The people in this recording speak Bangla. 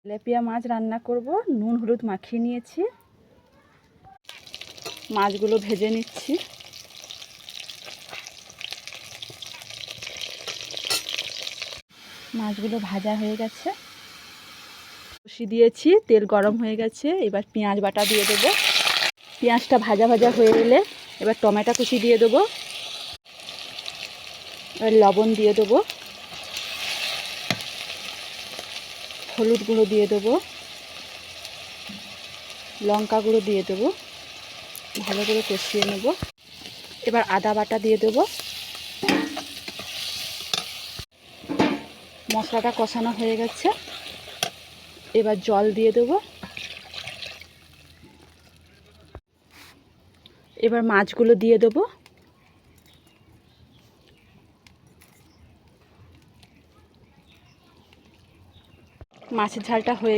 তেলাপিয়া মাছ রান্না করব। নুন হলুদ মাখিয়ে নিয়েছি, মাছগুলো ভেজে নিচ্ছি। মাছগুলো ভাজা হয়ে গেছে, কষি দিয়েছি, তেল গরম হয়ে গেছে। এবার পেঁয়াজ বাটা দিয়ে দেবো। পেঁয়াজটা ভাজা ভাজা হয়ে এলে এবার টমেটো কুচি দিয়ে দেবো। এবার লবণ দিয়ে দেবো, হলুদ গুঁড়ো দিয়ে দেবো, লঙ্কা গুঁড়ো দিয়ে দেবো। ভালো করে কষিয়ে নেব। এবার আদা বাটা দিয়ে দেবো। মশলাটা কষানো হয়ে গেছে, এবার জল দিয়ে দেবো। এবার মাছগুলো দিয়ে দেবো। মাছের ঝালটা হয়ে